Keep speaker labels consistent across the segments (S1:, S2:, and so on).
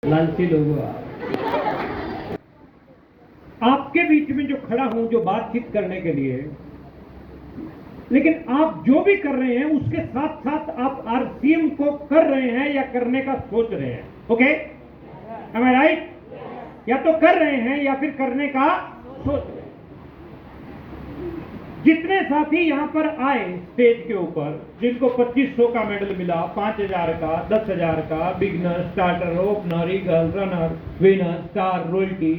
S1: लालची लोग हो आपके बीच में जो खड़ा हूं जो बातचीत करने के लिए, लेकिन आप जो भी कर रहे हैं उसके साथ साथ आप आरसीएम को कर रहे हैं या करने का सोच रहे हैं। ओके, एम आई राइट? या तो कर रहे हैं या फिर करने का सोच रहे हैं। जितने साथी यहां पर आए स्टेज के ऊपर, जिनको 2500 का मेडल मिला, 5000 का, 10,000 का, beginner, starter, opener, eagle, runner, winner, star, royalty,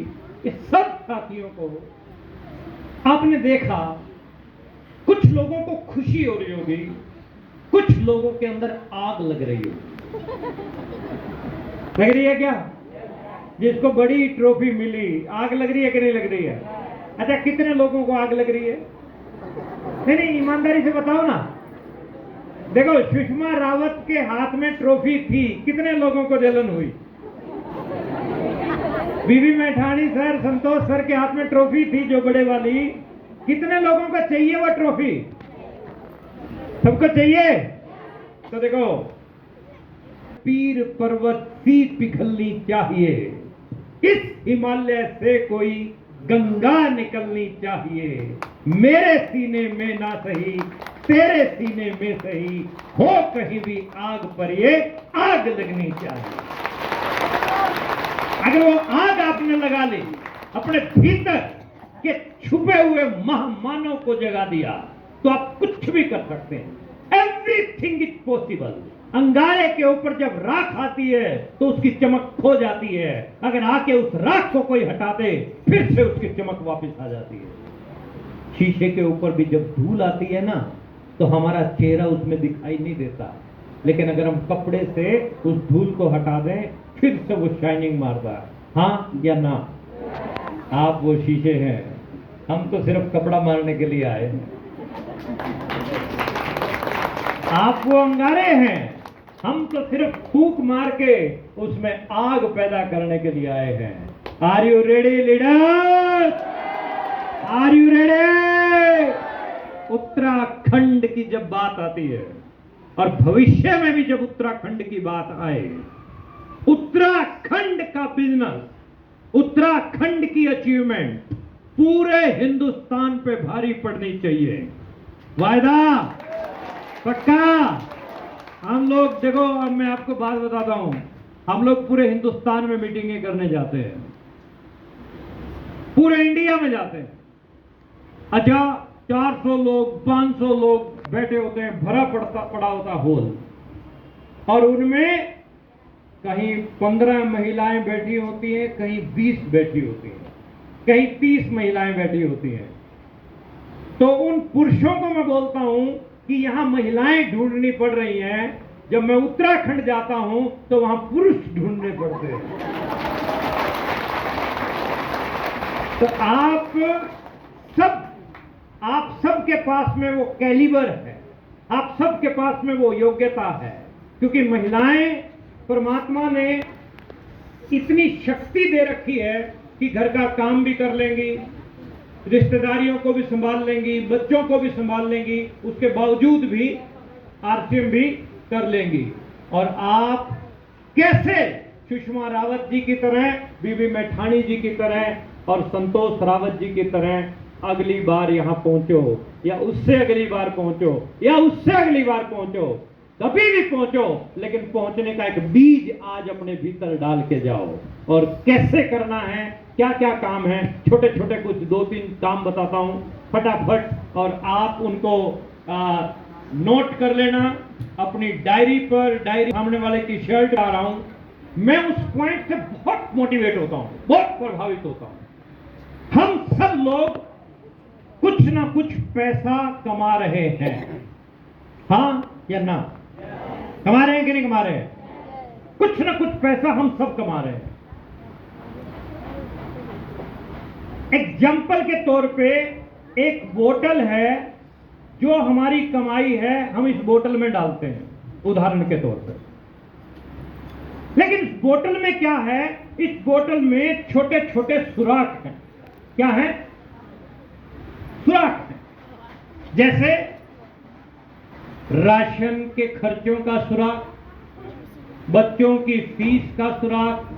S1: इस सब साथियों को आपने देखा। कुछ लोगों को खुशी हो रही होगी, कुछ लोगों के अंदर आग लग रही होगी। लग रही है क्या? जिसको बड़ी ट्रॉफी मिली, आग लग रही है कि नहीं लग रही है? अच्छा, कितने लोगों को आग लग रही है? नहीं, ईमानदारी से बताओ ना। देखो, सुषमा रावत के हाथ में ट्रॉफी थी, कितने लोगों को जलन हुई? बीबी मैठाणी सर, संतोष सर के हाथ में ट्रॉफी थी जो बड़े वाली, कितने लोगों को चाहिए वो ट्रॉफी? सबको चाहिए। तो देखो, पीर पर्वत सी पिघलनी चाहिए, इस हिमालय से कोई गंगा निकलनी चाहिए। मेरे सीने में ना सही, तेरे सीने में सही, हो कहीं भी आग पर ये आग लगनी चाहिए। अगर वो आग आपने लगा ली, अपने भीतर के छुपे हुए महामानव को जगा दिया, तो आप कुछ भी कर सकते हैं। Everything is possible. अंगारे के ऊपर जब राख आती है तो उसकी चमक खो जाती है, अगर आके उस राख को कोई हटा दे फिर से उसकी चमक वापस आ जाती है। शीशे के ऊपर भी जब धूल आती है ना, तो हमारा चेहरा उसमें दिखाई नहीं देता, लेकिन अगर हम कपड़े से उस धूल को हटा दें फिर से वो शाइनिंग मारता है। हाँ या ना? आप वो शीशे हैं, हम तो सिर्फ कपड़ा मारने के लिए आए हैं। आप वो अंगारे हैं, हम तो सिर्फ फूंक मार के उसमें आग पैदा करने के लिए आए हैं। Are you ready leader? Are you ready? Uttarakhand की जब बात आती है, और भविष्य में भी जब उत्तराखंड की बात आए, उत्तराखंड का बिजनेस, उत्तराखंड की अचीवमेंट पूरे हिंदुस्तान पे भारी पड़नी चाहिए। वायदा? पक्का? हम लोग देखो, अब मैं आपको बात बताता हूं, हम लोग पूरे हिंदुस्तान में मीटिंगें करने जाते हैं, पूरे इंडिया में जाते हैं। अच्छा, 400 लोग 500 लोग बैठे होते हैं, भरा पड़ा होता हॉल, और उनमें कहीं 15 महिलाएं बैठी होती हैं, कहीं 20 बैठी होती हैं, कहीं 30 महिलाएं बैठी होती हैं। तो उन पुरुषों को मैं बोलता हूं कि यहां महिलाएं ढूंढनी पड़ रही हैं। जब मैं उत्तराखंड जाता हूं तो वहां पुरुष ढूंढने पड़ते हैं। तो आप सब के पास में वो कैलिबर है, आप सब के पास में वो योग्यता है, क्योंकि महिलाएं परमात्मा ने इतनी शक्ति दे रखी है कि घर का काम भी कर लेंगी, रिश्तेदारियों को भी संभाल लेंगी, बच्चों को भी संभाल लेंगी, उसके बावजूद भी आरसीएम भी कर लेंगी। और आप कैसे सुषमा रावत जी की तरह, बीबी मैठाणी जी की तरह और संतोष रावत जी की तरह अगली बार यहां पहुंचो, या उससे अगली बार पहुंचो, या उससे अगली बार पहुंचो, कभी भी पहुंचो, लेकिन पहुंचने का एक बीज आज अपने भीतर डाल के जाओ। और कैसे करना है, क्या क्या काम है, छोटे छोटे कुछ 2-3 काम बताता हूं फटाफट, और आप उनको नोट कर लेना अपनी डायरी पर। डायरी सामने वाले की शर्ट ला रहा हूं। मैं उस पॉइंट से बहुत मोटिवेट होता हूं, बहुत प्रभावित होता हूं। हम सब लोग कुछ ना कुछ पैसा कमा रहे हैं, हाँ या ना? कमा रहे हैं कि नहीं कमा रहे हैं? कुछ ना कुछ पैसा हम सब कमा रहे हैं। एग्जाम्पल के तौर पे एक बोतल है जो हमारी कमाई है, हम इस बोतल में डालते हैं, उदाहरण के तौर पे। लेकिन इस बोतल में क्या है? इस बोतल में छोटे छोटे सुराख हैं। क्या है? सुराख हैं। जैसे राशन के खर्चों का सुराख, बच्चों की फीस का सुराख,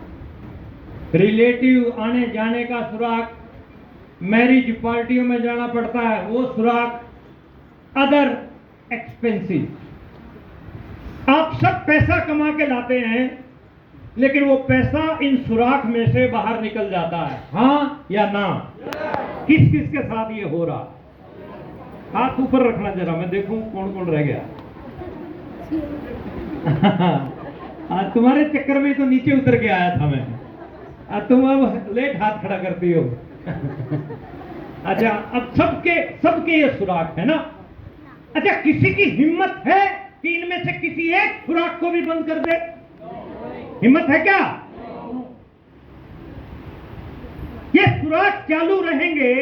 S1: रिलेटिव आने जाने का सुराग, मैरिज पार्टियों में जाना पड़ता है वो सुराग, अदर एक्सपेंसिव। आप सब पैसा कमा के लाते हैं, लेकिन वो पैसा इन सुराख में से बाहर निकल जाता है, हाँ या ना? किस किस के साथ ये हो रहा? हाथ ऊपर रखना जरा, मैं देखूं कौन कौन रह गया। आज तुम्हारे चक्कर में तो नीचे उतर के आया था मैं, आज तुम अब लेट हाथ खड़ा करती हो। अच्छा, अब सबके ये सुराख है ना। अच्छा, किसी की हिम्मत है कि इनमें से किसी एक सुराख को भी बंद कर दे? हिम्मत है क्या? ये सुराख चालू रहेंगे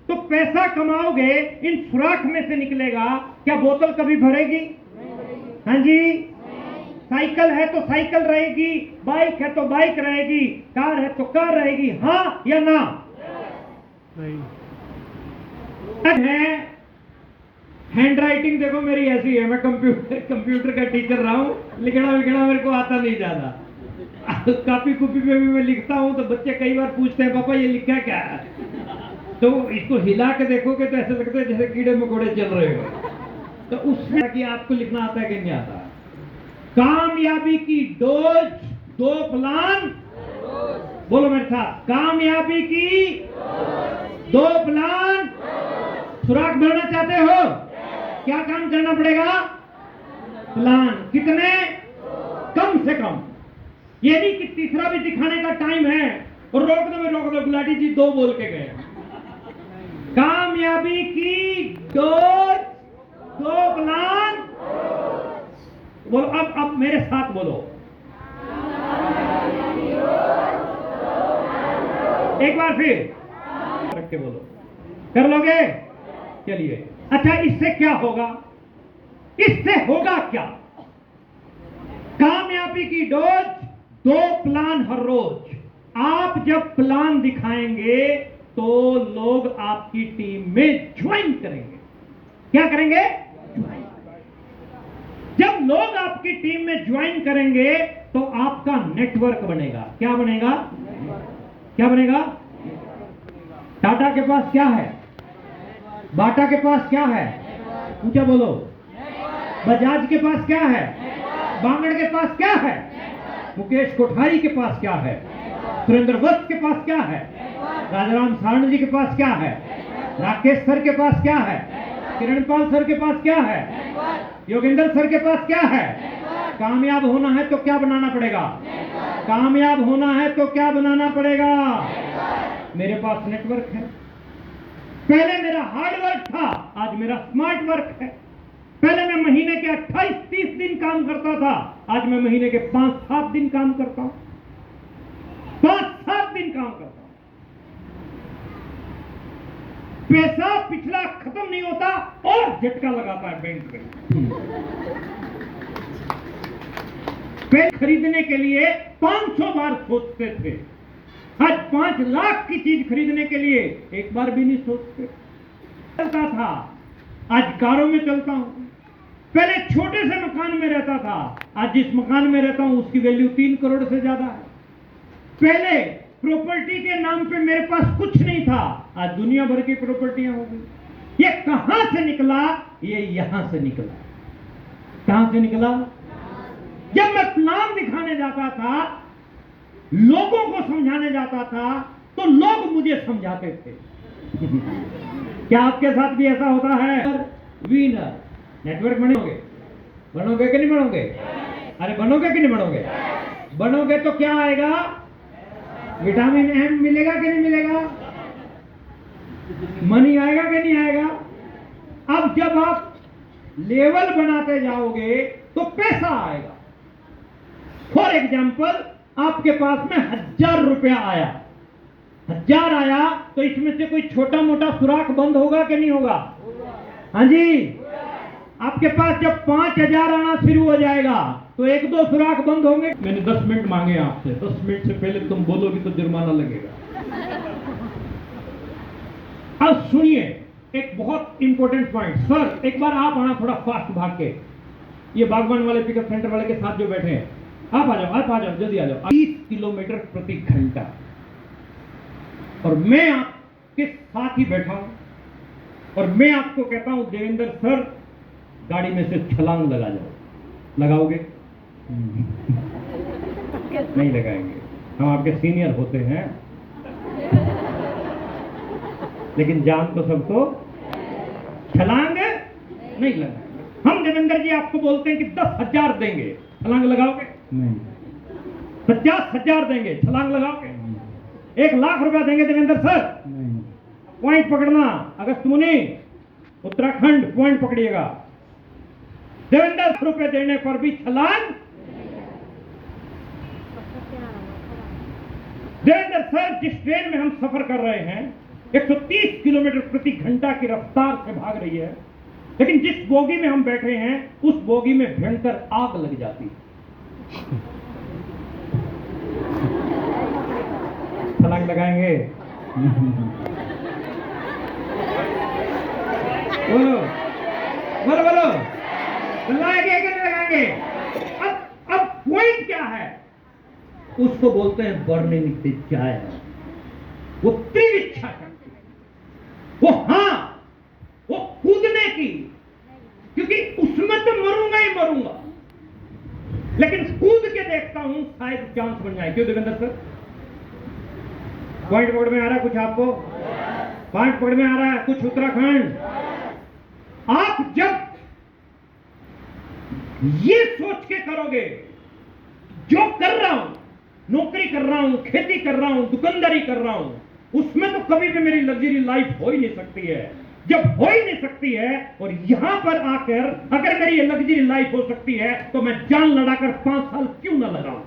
S1: तो पैसा कमाओगे, इन सुराख में से निकलेगा। क्या बोतल कभी भरेगी? हाँ जी। साइकिल है तो साइकिल रहेगी, बाइक है तो बाइक रहेगी, कार है तो कार रहेगी, हाँ या ना? नहीं है। हैंड राइटिंग देखो मेरी ऐसी है, मैं कंप्यूटर का टीचर रहा हूं, लिखना विखना मेरे को आता नहीं ज्यादा। कॉपी कुपी पे भी मैं लिखता हूं तो बच्चे कई बार पूछते हैं पापा ये लिखा क्या है, तो इसको हिला के देखोगे तो ऐसे लगता है जैसे कीड़े मकोड़े चल रहे हो। तो उसमें कि आपको लिखना आता है कि नहीं आता? कामयाबी की डोज, 2 प्लान, बोलो मेरे साथ, कामयाबी की 2 प्लान। सुराख भरना चाहते हो? क्या काम करना पड़ेगा? प्लान। कितने? कम से कम। ये नहीं कि तीसरा भी दिखाने का टाइम है और रोक दो गुलाटी जी 2 बोल के गए। कामयाबी की 2 प्लान। बोलो अब मेरे साथ बोलो, एक बार फिर रख के बोलो। कर लोगे? चलिए। अच्छा, इससे क्या होगा? इससे होगा क्या? कामयाबी की डोज, 2 प्लान हर रोज। आप जब प्लान दिखाएंगे तो लोग आपकी टीम में ज्वाइन करेंगे। क्या करेंगे? जब लोग आपकी टीम में ज्वाइन करेंगे तो आपका नेटवर्क बनेगा। क्या बनेगा? क्या बनेगा? टाटा के पास क्या है? बाटा के पास क्या है? ऊंचा बोलो। बजाज के पास क्या है? बांगड़ के पास क्या है? मुकेश कोठारी के पास क्या है? सुरेंद्र वत्स के पास क्या है? राजाराम सारण जी के पास क्या है? राकेश सर के पास क्या है? किरणपाल सर के पास क्या है? योगेंद्र सर के पास क्या है? कामयाब होना है तो क्या बनाना पड़ेगा? कामयाब होना है तो क्या बनाना पड़ेगा? मेरे पास नेटवर्क है। पहले मेरा हार्ड वर्क था, आज मेरा स्मार्ट वर्क है। पहले मैं महीने के 28-30 दिन काम करता था, आज मैं महीने के 5-7 दिन काम करता हूं। 5-7 दिन काम करता हूं। पैसा पिछला खत्म नहीं होता और झटका लगाता है बैंक में। पेन खरीदने के लिए 500 बार सोचते थे, आज 5 लाख की चीज खरीदने के लिए एक बार भी नहीं सोचते। चलता था, आज कारों में चलता हूं। पहले छोटे से मकान में रहता था, आज जिस मकान में रहता हूं उसकी वैल्यू 3 करोड़ से ज्यादा है। पहले प्रॉपर्टी के नाम पे मेरे पास कुछ नहीं था, आज दुनिया भर की प्रॉपर्टियां हो गई। ये कहां से निकला? ये यहां से निकला। कहां से निकला? जब मैं प्लान दिखाने जाता था, लोगों को समझाने जाता था, तो लोग मुझे समझाते थे। क्या आपके साथ भी ऐसा होता है? विनर नेटवर्क बनोगे कि नहीं बनोगे? अरे बनोगे कि नहीं बनोगे? बनोगे तो क्या आएगा? विटामिन एम मिलेगा कि नहीं मिलेगा? मनी आएगा कि नहीं आएगा? अब जब आप लेवल बनाते जाओगे तो पैसा आएगा। फॉर एग्जाम्पल, आपके पास में 1000 रुपया आया, 1000 आया तो इसमें से कोई छोटा मोटा सुराख बंद होगा कि नहीं होगा? हाँ जी। आपके पास जब 5000 आना शुरू हो जाएगा तो 1-2 सुराख बंद होंगे। मैंने 10 मिनट मांगे आपसे, 10 मिनट से पहले तुम बोलोगी तो जुर्माना लगेगा। अब सुनिए एक बहुत इंपॉर्टेंट पॉइंट। सर एक बार आप आना थोड़ा फास्ट भाग के, ये बागवान वाले पिकअप सेंटर वाले के साथ जो बैठे हैं आप आ जाओ जल्दी आ जाओ। 30 किलोमीटर प्रति घंटा, और मैं आपके साथ ही बैठा हूं और मैं आपको कहता हूं देवेंद्र सर गाड़ी में से छलांग लगा जाओ, लगाओगे? नहीं लगाएंगे, हम आपके सीनियर होते हैं, लेकिन जान तो सबको, छलांग नहीं लगाएंगे। हम देवेंद्र जी आपको बोलते हैं कि 10,000 देंगे, छलांग लगाओगे?
S2: नहीं।
S1: 50,000 देंगे, छलांग लगाओगे? 1,00,000 रुपया देंगे देवेंद्र सर?
S2: नहीं।
S1: पॉइंट पकड़ना, अगस्त मुनि उत्तराखंड पॉइंट पकड़िएगा। देवेंद्र रुपए देने पर भी छलांग? देवेंद्र सर जिस ट्रेन में हम सफर कर रहे हैं 130 किलोमीटर प्रति घंटा की रफ्तार से भाग रही है, लेकिन जिस बोगी में हम बैठे हैं उस बोगी में भयंकर आग लग जाती है। छलांग लगाएंगे? बोलो बोलो बोलो, लगाएंगे कि नहीं लगाएंगे? अब पॉइंट क्या है? उसको बोलते हैं बर्निंग डिजायर, वो तीव्र इच्छा शक्ति, वो वो कूदने की, क्योंकि उसमें तो मरूंगा ही मरूंगा, लेकिन कूद के देखता हूं शायद चांस बन जाए। क्यों देवेंद्र सर? पॉइंट पकड़ में आ रहा है कुछ आपको? पॉइंट पकड़ में आ रहा है कुछ उत्तराखंड? आप जब ये सोच के करोगे जो कर रहा हूं, नौकरी कर रहा हूं, खेती कर रहा हूं, दुकानदारी कर रहा हूं, उसमें तो कभी भी मेरी लग्जरी लाइफ हो ही नहीं सकती है। जब हो ही नहीं सकती है और यहां पर आकर अगर मेरी लग्जरी लाइफ हो सकती है तो मैं जान लड़ाकर 5 साल क्यों ना लगाऊं?